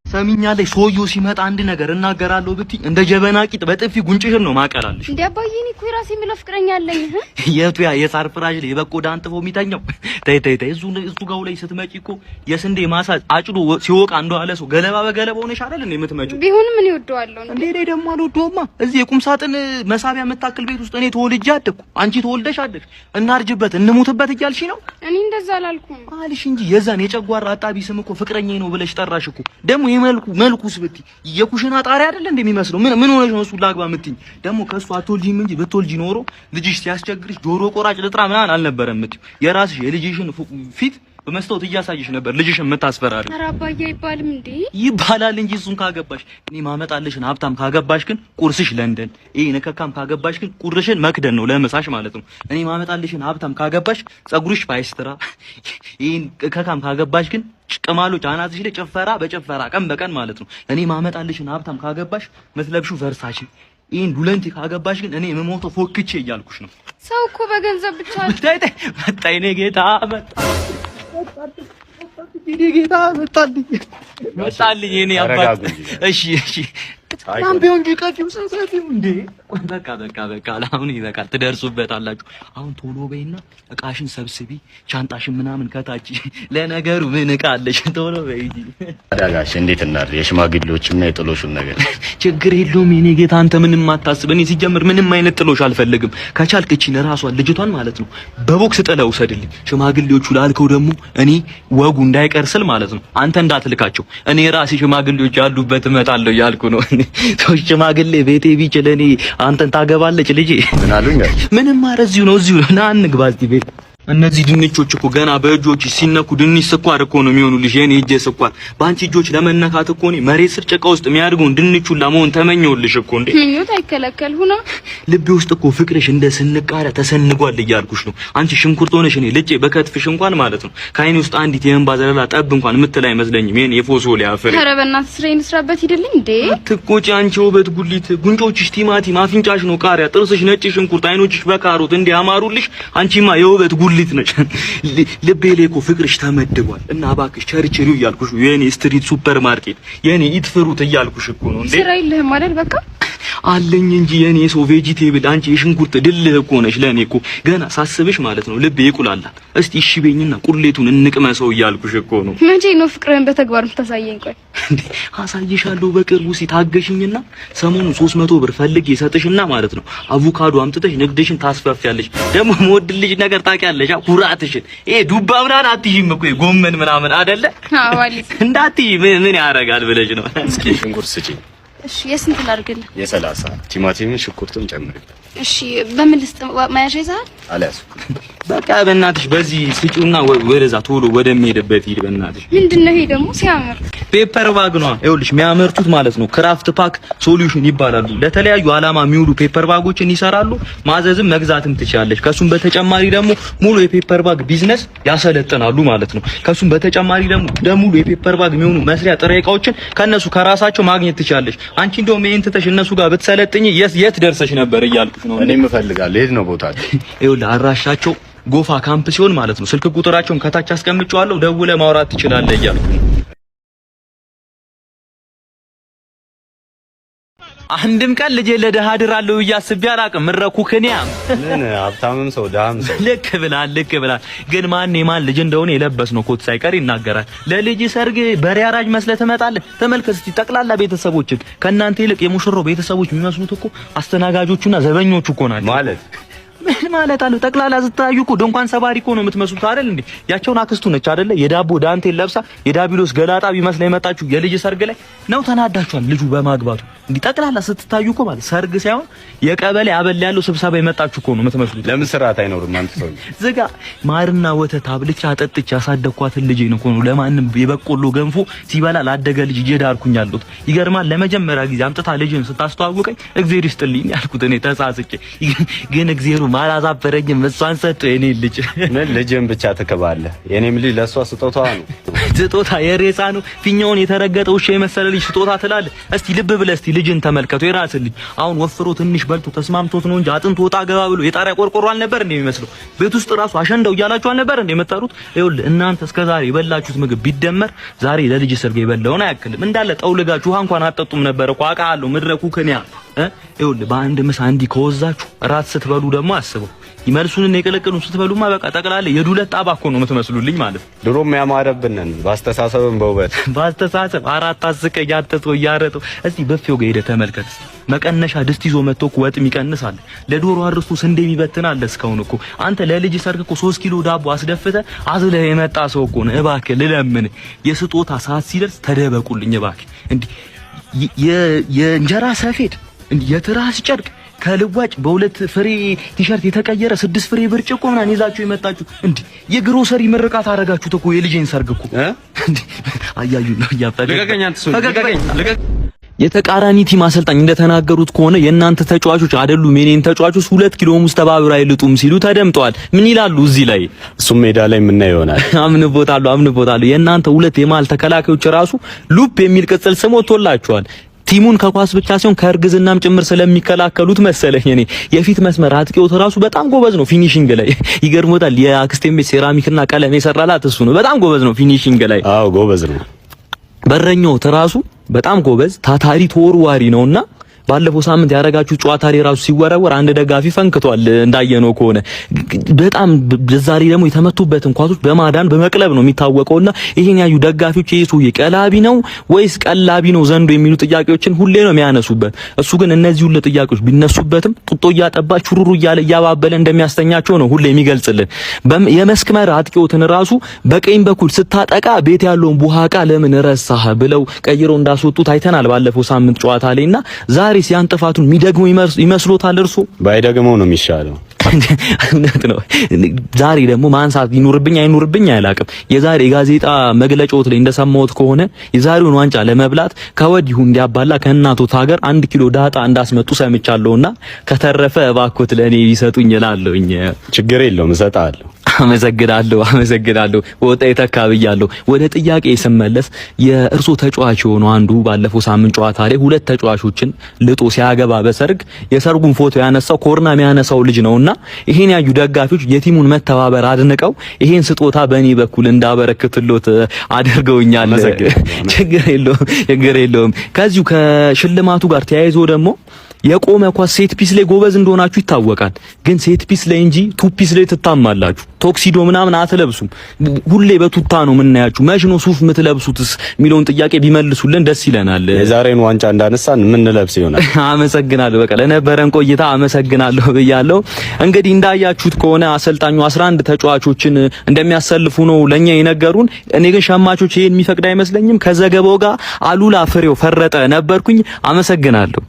ሰሚኛለሽ ሶዮ ሲመጣ አንድ ነገር እናገራለሁ ብትይ እንደ ጀበና ቂጥ በጥፊ ጉንጭሽን ነው ማቀራልሽ። እንዴ አባዬ እኔ እኮ ራሴ የምለው ፍቅረኛ አለኝ። የቱ ያ የሳር ፍራሽ ላይ በቆዳ አንጥፎ የሚተኛው? ተይ እሱ ጋው ላይ ስትመጪ እኮ የስንዴ ማሳ አጭዶ ሲወቃ እንደዋለ ሰው ገለባ በገለባ ሆነሽ አይደል እንዴ የምትመጪው? ቢሆንም እኔ ወደዋለሁ። እንዴ ደግሞ አልወደውማ። እዚህ የቁም ሳጥን መሳቢያ የምታክል ቤት ውስጥ እኔ ተወልጄ አደኩ፣ አንቺ ተወልደሽ አደግሽ። እናርጅበት እንሙትበት እያልሽ ነው? እኔ እንደዛ አላልኩም አልሽ እንጂ የዛን የጨጓራ አጣቢ ስም እኮ ፍቅረኛዬ ነው ብለሽ ጠራሽ እኮ። ደግሞ መልኩስ ብትይ የኩሽና ጣሪያ አይደል እንደሚመስለው? ምን ሆነሽ ነው እሱ ላግባ የምትይኝ? ደግሞ ከሱ አትወልጂም እንጂ ብትወልጂ ኖሮ ልጅሽ ሲያስቸግርሽ ጆሮ ቆራጭ ልጥራ ምናምን አልነበረም የምትይው። የራስሽ የልጅሽን ፊት በመስታወት እያሳየሽ ነበር ልጅሽን የምታስፈራሪ። ኧረ አባዬ አይባልም እንዴ? ይባላል እንጂ እሱን ካገባሽ። እኔ ማመጣልሽን ሀብታም ካገባሽ ግን ቁርስሽ ለንደን፣ ይሄ ነከካም ካገባሽ ግን ቁርሽን መክደን ነው ለምሳሽ ማለት ነው። እኔ ማመጣልሽን ሀብታም ካገባሽ ጸጉርሽ ፓይስትራ፣ ይሄን ከካም ካገባሽ ግን ቅማሎች አናትሽ ላይ ጭፈራ በጭፈራ ቀን በቀን ማለት ነው። እኔ ማመጣልሽን ሀብታም ካገባሽ መስለብሹ ቨርሳቺ፣ ይሄን ዱለንቲ ካገባሽ ግን እኔ የምሞተው ፎክቼ እያልኩሽ ነው። ሰው እኮ በገንዘብ ብቻ መጣ እኔ ጌታ ጌታ መጣልኝ እኔ አባት። እሺ ካምፒዮን ጂካኪው ሰንሰቲው እንዴ በቃ አሁን ይበቃል። ትደርሱበታላችሁ። አሁን ቶሎ በይና እቃሽን ሰብስቢ፣ ሻንጣሽን ምናምን ከታች። ለነገሩ ምን እቃ አለሽ? ቶሎ በይ እንጂ አዳጋሽ። እንዴት እናድር? የሽማግሌዎችና የጥሎሹን ነገር ችግር የለውም የኔ ጌታ፣ አንተ ምንም አታስብ። እኔ ሲጀምር ምንም አይነት ጥሎሽ አልፈልግም። ከቻልክ እቺን ራሷን ልጅቷን ማለት ነው በቦክስ ጥለው ውሰድልኝ። ሽማግሌዎቹ ላልከው ደግሞ እኔ ወጉ እንዳይቀርስል ማለት ነው አንተ እንዳትልካቸው፣ እኔ ራሴ ሽማግሌዎች ያሉበት እመጣለሁ እያልኩ ነው። ሰው ሽማግሌ ቤቴ ቢችል እኔ አንተን ታገባለች ልጄ። ምን አሉኝ? ምንም እዚሁ ነው ና እንግባ እዚህ ቤት። እነዚህ ድንቾች እኮ ገና በእጆች ሲነኩ ድንች ስኳር እኮ ነው የሚሆኑልሽ። የኔ እጄ ስኳር በአንቺ እጆች ለመነካት እኮ እኔ መሬት ስር ጭቃ ውስጥ የሚያድገውን ድንቹን ለመሆን ተመኘውልሽ እኮ። እንዴ ምኞት አይከለከል ሁና ልቤ ውስጥ እኮ ፍቅርሽ እንደ ስንቃሪያ ተሰንጓል እያልኩሽ ነው። አንቺ ሽንኩርት ሆነሽ እኔ ልጄ በከትፍሽ እንኳን ማለት ነው ከአይኔ ውስጥ አንዲት የእንባ ዘለላ ጠብ እንኳን የምትል አይመስለኝም። የኔ የፎሶሊያ ፍሬ። ኧረ በእናትህ ስራዬን ስራበት ሂድልኝ እንዴ። አትቆጪ አንቺ ውበት ጉሊት። ጉንጮችሽ ቲማቲም፣ አፍንጫሽ ነው ቃሪያ፣ ጥርስሽ ነጭ ሽንኩርት፣ አይኖችሽ በካሮት እንዲህ አማሩልሽ። አንቺማ የውበት ጉሊት ነሽ። ልቤ ላይ እኮ ፍቅርሽ ተመድቧል እና እባክሽ ቸርችሪው እያልኩሽ ነው። የኔ ስትሪት ሱፐር ማርኬት የኔ ኢትፍሩት እያልኩሽ እኮ ነው። እንዴ ስራ የለህም አይደል? በቃ አለኝ እንጂ የኔ ሰው ቬጂቴብል፣ አንቺ የሽንኩርት ድልህ እኮ ነሽ ለኔ እኮ። ገና ሳስብሽ ማለት ነው ልቤ ይቁላላል። እስቲ እሺ በይኝና ቁሌቱን እንቅመሰው እያልኩሽ እኮ ነው። መቼ ነው ፍቅርህን በተግባር የምታሳየኝ? ቆይ እንዴ አሳይሻለሁ በቅርቡ። ሲታገሽኝና ሰሞኑን 300 ብር ፈልጌ ሰጥሽና ማለት ነው አቮካዶ አምጥተሽ ንግድሽን ታስፋፊያለሽ። ደግሞ የምወድልሽ ነገር ታውቂያለሽ፣ ኩራትሽን። ይሄ ዱባ ምናምን አትይም እኮ ጎመን ምናምን አይደለ? አዋሊ እንዳትይ ምን ያደርጋል ብለሽ ነው። እስኪ ሽንኩርት ስጪኝ። እሺ የስንት ላድርግልህ? የ30 ቲማቲምን ሽንኩርቱን ጨምሪ። እሺ በምን ልስጥ? መያዣ ይዘሃል? አልያዝኩም። በቃ በእናትሽ በዚህ ስጪውና ወደዛ ቶሎ ወደሚሄድበት ሂድ በእናትሽ። ምንድነው ይሄ ደግሞ ሲያምር? ፔፐር ባግ ነው። ይኸውልሽ የሚያመርቱት ማለት ነው ክራፍት ፓክ ሶሉሽን ይባላሉ። ለተለያዩ ዓላማ የሚውሉ ፔፐር ባጎችን ይሰራሉ። ማዘዝም መግዛትም ትችላለሽ። ከሱም በተጨማሪ ደግሞ ሙሉ የፔፐር ባግ ቢዝነስ ያሰለጥናሉ ማለት ነው። ከሱም በተጨማሪ ደግሞ ለሙሉ የፔፐር ባግ የሚሆኑ መስሪያ ጥሬ እቃዎችን ከነሱ ከራሳቸው ማግኘት ትችላለሽ። አንቺ እንደውም ይሄን ትተሽ እነሱ ጋር ብትሰለጥኝ የት ደርሰሽ ነበር እያልኩሽ ነው። እኔም እፈልጋለሁ። የት ነው ቦታቸው? ይኸውልህ አድራሻቸው ጎፋ ካምፕ ሲሆን ማለት ነው። ስልክ ቁጥራቸውን ከታች አስቀምጬዋለሁ። ደውለህ ማውራት ትችላለህ እያልኩ ነው። አንድም ቀን ልጄ ለደሃ አድራለሁ እያስቤ አላውቅም። ምረኩ ከኒያ ምን ሀብታምም ሰው ደሃም ሰው ልክ ብላል። ግን ማን የማን ልጅ እንደሆነ የለበስነው ኮት ሳይቀር ይናገራል። ለልጅ ሰርግ በሬ አራጅ መስለህ ትመጣለህ። ተመልከት እስቲ ጠቅላላ ቤተሰቦችን ከእናንተ ይልቅ የሙሽራው ቤተሰቦች የሚመስሉት እኮ አስተናጋጆቹና ዘበኞቹ እኮ ናቸው። ምን ማለት አለው? ጠቅላላ ስታዩ እኮ ድንኳን ሰባሪ እኮ ነው የምትመስሉት አይደል እንዴ? ያቸውን አክስቱ ነች አይደለ? የዳቦ ዳንቴል ለብሳ የዳቢሎስ ገላጣ ቢመስል የመጣችሁ የልጅ ሰርግ ላይ ነው። ተናዳችኋል ልጁ በማግባቱ። እንዴ ጠቅላላ ስትታዩ እኮ ማለት ሰርግ ሳይሆን የቀበሌ አበል ያለው ስብሰባ የመጣችሁ እኮ ነው የምትመስሉት። ለምን ስርዓት አይኖርም? አንተ ሰው ዝጋ። ማርና ወተት አብልቻ አጠጥቻ ያሳደግኳትን ልጄ ነው እኮ ነው ለማንም የበቆሎ ገንፎ ሲበላ ላደገ ልጅ እየዳርኩኝ ያሉት። ይገርማል። ለመጀመሪያ ጊዜ አምጥታ ልጅን ስታስተዋውቀኝ እግዚአብሔር ይስጥልኝ ያልኩት እኔ ተሳስቼ፣ ግን እግዚአብሔር አላሳፈረኝም። እሷን ሰጥቶ የኔ ልጅ ምን ልጅን ብቻ ትከባለህ? የኔም ልጅ ለሷ ስጦታዋ ነው። ስጦታ የሬሳ ነው። ፊኛውን የተረገጠ ውሻ የመሰለ ልጅ ስጦታ ትላለህ? እስቲ ልብ ብለህ እስቲ ልጅን ተመልከቱ። የራስህ ልጅ አሁን ወፍሮ ትንሽ በልቶ ተስማምቶት ነው እንጂ አጥንት ወጣ ገባ ብሎ የጣሪያ ቆርቆሮ አልነበር እንዴ የሚመስለው? ቤት ውስጥ ራሱ አሸንዳው እያላችሁ አልነበር እንዴ የምትጠሩት? ይኸውልህ እናንተ እስከዛሬ የበላችሁት ምግብ ቢደመር ዛሬ ለልጅ ሰርግ የበላውን አያክልም። እንዳለ ጠውልጋችሁ ውሃ እንኳን አጠጡም ነበር እኮ አውቃለሁ። ምድረኩ ከኒያ ይኸውልህ በአንድ ምሳ እንዲህ ከወዛችሁ እራት ስትበሉ ደግሞ አስበው ይመልሱን እና የቀለቀሉን ስትበሉማ በቃ ጠቅላላ የዱለት ጣባ እኮ ነው የምትመስሉልኝ ማለት ነው። ድሮም ያማረብንን ባስተሳሰብን በውበት ባስተሳሰብ አራት አስቀ ያተተው ያረተው እስቲ በፊው ጋር ሄደ ተመልከት። መቀነሻ ድስት ይዞ መጥቶ እኮ ወጥ የሚቀንስ አለ። ለዶሮ አርስቶ ስንዴ የሚበትን አለ። እስካሁን እኮ አንተ ለልጅ ሰርግ እኮ 3 ኪሎ ዳቦ አስደፍተ አዝለህ የመጣ ሰው እኮ ነው። እባክህ ልለምን የስጦታ ሰዓት ሲደርስ ተደበቁልኝ እባክህ። እንዲህ የእንጀራ ሰፌድ እንዲህ የትራስ ጨርቅ ከልዋጭ በሁለት ፍሬ ቲሸርት የተቀየረ 6 ፍሬ ብርጭቆ ምናምን ይዛችሁ የመጣችሁ እንዴ የግሮሰሪ ምርቃት አረጋችሁት እኮ የልጄን ሰርግ እኮ እንዴ አያዩ ነው ያፈለገኝ የተቃራኒ ቲም አሰልጣኝ እንደተናገሩት ከሆነ የእናንተ ተጫዋቾች አይደሉም የኔን ተጫዋቾች 2 ኪሎ ሙዝ ተባብረው አይልጡም ሲሉ ተደምጠዋል። ምን ይላሉ እዚህ ላይ? እሱም ሜዳ ላይ ምን ይሆናል? አምንቦታለሁ የእናንተ ሁለት የማል ተከላካዮች ራሱ ሉፕ የሚል ቅጽል ስም ወጥቶላቸዋል። ቲሙን ከኳስ ብቻ ሳይሆን ከእርግዝናም ጭምር ስለሚከላከሉት መሰለኝ እኔ የፊት መስመር አጥቂው ተራሱ በጣም ጎበዝ ነው ፊኒሺንግ ላይ ይገርሞታል። የአክስቴም ቤት ሴራሚክና ቀለም የሰራላት እሱ ነው። በጣም ጎበዝ ነው ፊኒሺንግ ላይ። አዎ ጎበዝ ነው። በረኛው ተራሱ በጣም ጎበዝ ታታሪ ተወርዋሪ ነውና ባለፈው ሳምንት ያረጋችሁ ጨዋታ ላይ ራሱ ሲወረወር አንድ ደጋፊ ፈንክቷል እንዳየነው ከሆነ በጣም በዛሬ ደግሞ የተመቱበትን ኳሶች በማዳን በመቅለብ ነው የሚታወቀውና ይሄን ያዩ ደጋፊዎች ይሄ ሰውዬ ቀላቢ ነው ወይስ ቀላቢ ነው ዘንዶ የሚሉ ጥያቄዎችን ሁሌ ነው የሚያነሱበት። እሱ ግን እነዚህ ሁሉ ጥያቄዎች ቢነሱበትም ጡጦ እያጠባ ቹሩሩ እያለ እያባበለ እንደሚያስተኛቸው ነው ሁሌ የሚገልጽልን። የመስመር አጥቂዎትን ራሱ በቀኝ በኩል ስታጠቃ ቤት ያለውን ቡሃቃ ለምን ረሳህ ብለው ቀይረው እንዳስወጡት አይተናል ባለፈው ሳምንት ጨዋታ ላይና ዛሬ ሲያን ጥፋቱን የሚደግመው ይመስሎታል? እርሱ ባይደግመው ነው የሚሻለው። እውነት ነው። ዛሬ ደግሞ ማንሳት ይኑርብኝ አይኑርብኝ አላውቅም። የዛሬ ጋዜጣ መግለጫዎት ላይ እንደሰማሁት ከሆነ የዛሬውን ዋንጫ ለመብላት ከወዲሁ እንዲያባላ ከእናቶት ሀገር 1 ኪሎ ዳጣ እንዳስመጡ ሰምቻለሁና ከተረፈ እባክዎት ለኔ ይሰጡኝ እላለሁኝ። ችግር የለውም እሰጣለሁ። አመሰግናለሁ። ወጣ የተካብያለሁ። ወደ ጥያቄ ስመለስ የእርሶ ተጫዋች የሆነው አንዱ ባለፈው ሳምንት ጨዋታ ላይ 2 ተጫዋቾችን ልጦ ሲያገባ በሰርግ የሰርጉን ፎቶ ያነሳው ኮርና የሚያነሳው ልጅ ነውና ይሄን ያዩ ደጋፊዎች የቲሙን መተባበር አድንቀው ይሄን ስጦታ በእኔ በኩል እንዳበረክትሎት አድርገውኛል። ችግር የለውም። ከዚሁ ከሽልማቱ ጋር ተያይዞ ደግሞ የቆመ ኳስ ሴት ፒስ ላይ ጎበዝ እንደሆናችሁ ይታወቃል። ግን ሴት ፒስ ላይ እንጂ ቱ ፒስ ላይ ትታማላችሁ። ቶክሲዶ ምናምን አትለብሱም። ሁሌ በቱታ ነው የምናያችሁ። መች ነው ሱፍ የምትለብሱትስ የሚለውን ጥያቄ ቢመልሱልን ደስ ይለናል። የዛሬን ዋንጫ እንዳነሳን ምን ለብስ ይሆናል? አመሰግናለሁ። በቃ ለነበረን ቆይታ አመሰግናለሁ ብያለሁ። እንግዲህ እንዳያችሁት ከሆነ አሰልጣኙ 11 ተጫዋቾችን እንደሚያሰልፉ ነው ለኛ የነገሩን። እኔ ግን ሸማቾች ይሄን የሚፈቅድ አይመስለኝም። ከዘገባው ጋር አሉላ ፍሬው ፈረጠ ነበርኩኝ። አመሰግናለሁ።